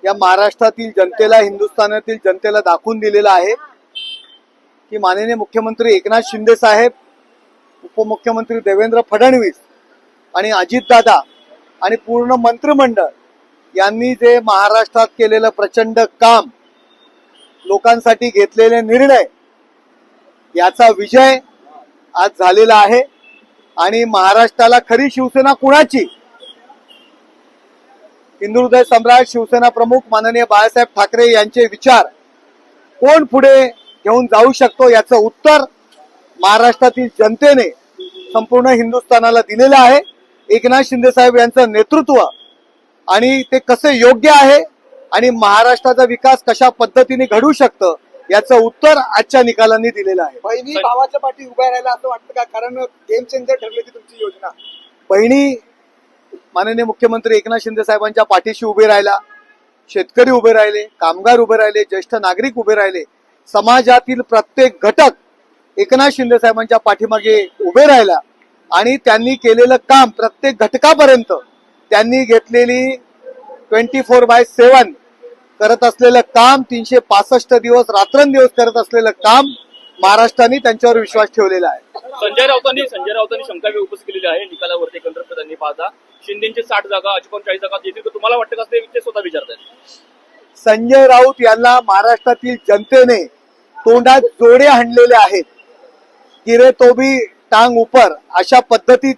या महाराष्ट्रातील जनतेला, हिंदुस्थानातील जनतेला दाखवून दिलेला आहे की माननीय मुख्यमंत्री एकनाथ शिंदे साहेब, उपमुख्यमंत्री देवेंद्र फडणवीस आणि अजितदादा आणि पूर्ण मंत्रिमंडळ यांनी जे महाराष्ट्रात केलेलं प्रचंड काम, लोकांसाठी घेतलेले निर्णय, याचा विजय आज झालेला आहे. आणि महाराष्ट्राला खरी शिवसेना कुणाची, हिंदुहृदय सम्राट शिवसेना प्रमुख माननीय बाळासाहेब ठाकरे यांचे विचार कोण पुढे घेऊन जाऊ शकतो, याचं उत्तर महाराष्ट्रातील जनतेने संपूर्ण हिंदुस्थानाला दिलेलं आहे. एकनाथ शिंदे साहेब यांचं नेतृत्व आणि ते कसे योग्य आहे आणि महाराष्ट्राचा विकास कशा पद्धतीने घडू शकतं, याचं उत्तर आजच्या निकालांनी दिलेलं आहे. बहिणी भावाच्या पाठी उभ्या राहायला असं वाटतं का? कारण गेम चेंजर ठरली ती तुमची योजना. बहिणी माननीय मुख्यमंत्री एकनाथ शिंदे साहेबांच्या पाठीशी उभे राहिला, शेतकरी उभे राहिले, कामगार उभे राहिले, ज्येष्ठ नागरिक उभे राहिले, समाजातील प्रत्येक घटक एकनाथ शिंदे साहेबांच्या पाठीमागे उभे राहिला आणि त्यांनी केलेलं काम प्रत्येक घटकापर्यंत, त्यांनी घेतलेली 24/7 करत असलेलं काम, 365 दिवस रात्रंदिवस करत असलेलं काम, महाराष्ट्राने त्यांच्यावर विश्वास ठेवलेला आहे. संजय राऊतांनी शंका उपस्थित केलेली आहे निकालावरती. एकंदरीत त्यांनी पाहता शिंदेचे 60 जागा, 40 जागा येतील का तुम्हाला वाटतं का, ते स्वतः विचारतात? संजय राऊत यांना महाराष्ट्रातील जनतेने तोंडात जोडे हाणलेले आहेत. किरे तो भी टांग ऊपर अशा पद्धतीत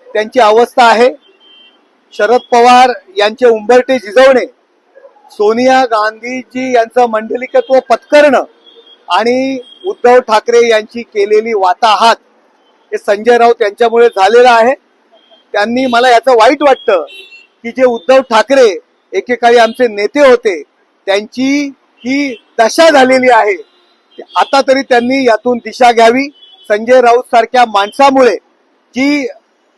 त्यांची अवस्था आहे. शरद पवार यांचे उंबरठे झिजवणे, सोनिया गांधीजी यांचं मंडलिकत्व पत्करणं आणि उद्धव ठाकरे यांची केलेली वाताहात, हे संजय राऊत यांच्यामुळे झालेलं आहे. त्यांनी, मला याचं वाईट वाटतं की जे उद्धव ठाकरे एकेकाळी आमचे नेते होते, त्यांची ही दशा झालेली आहे. आता तरी त्यांनी यातून दिशा घ्यावी. संजय राऊत सारख्या माणसामुळे जी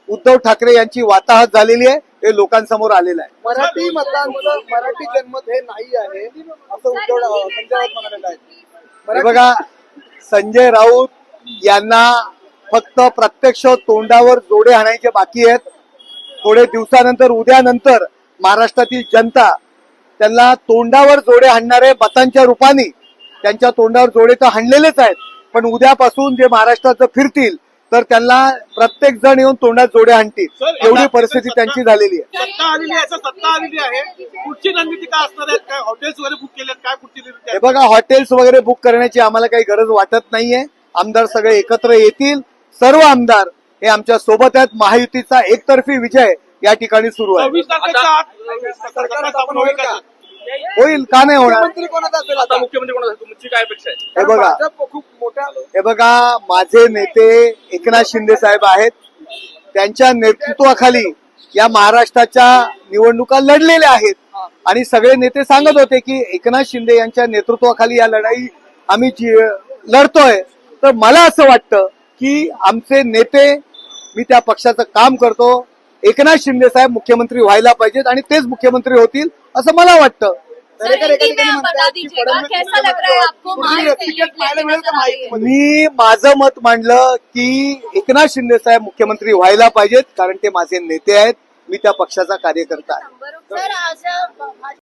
उद्धव ठाकरे यांची वाताहत झालेली आहे, हे लोकांसमोर आलेलं आहे. मराठी मतदारांचं मराठी जन्मत हे नाही आहे असं संजय राऊत म्हणाले आहेत. हे बघा, संजय राऊत यांना फक्त प्रत्यक्ष तोंडावर जोडे हाणायचे बाकी आहेत. थोडे दिवसानंतर, उद्यानंतर महाराष्ट्रातील जनता त्यांना तोंडावर जोडे हाणणारे मतांच्या रूपाने, त्यांच्या तोंडावर जोडे तर हाणलेलेच आहेत, पण उद्यापासून जे महाराष्ट्राचं फिरतील तर त्यांना प्रत्येक जण येऊन तोंडात जोडे हाणतील, एवढी परिस्थिती त्यांची झालेली आहे. सत्ता आलेली आहे. पुढची रणनीती काय असणार आहे? काय हॉटेल्स वगैरे बुक केले, काय पुढची रणनीती? हे बघा, हॉटेल्स वगैरे बुक करण्याची आम्हाला काही गरज वाटत नाहीये. आमदार सगळे एकत्र येतील, सर्व आमदार हे आमच्या सोबत आहेत. महायुतीचा एकतर्फी विजय या ठिकाणी सुरू आहे. 26 तारखेच्या आत सरकार स्थापन होईल का? होईल, का नाही होणार? मुख्यमंत्री कोणाचा असेल आता? मुख्यमंत्री कोणाचा, तुमची काय अपेक्षा आहे? हे बघा, भाजप खूप मोठ्या हे बघा, माझे नेते एकनाथ शिंदे साहेब आहेत. त्यांच्या नेतृत्वाखाली या महाराष्ट्राच्या निवडणुका लढलेल्या आहेत आणि सगळे नेते सांगत होते की एकनाथ शिंदे यांच्या नेतृत्वाखाली या लढाई आम्ही लढतोय. तर मला असं वाटतं की आमचे नेते, मी त्या पक्षाचं काम करतो, एकनाथ शिंदे साहेब मुख्यमंत्री व्हायला पाहिजेत आणि तेच मुख्यमंत्री होतील असं मला वाटतं. मी माझं मत मांडलं की एकनाथ शिंदे साहेब मुख्यमंत्री व्हायला पाहिजेत, कारण ते माझे नेते आहेत, मी त्या पक्षाचा कार्यकर्ता आहे.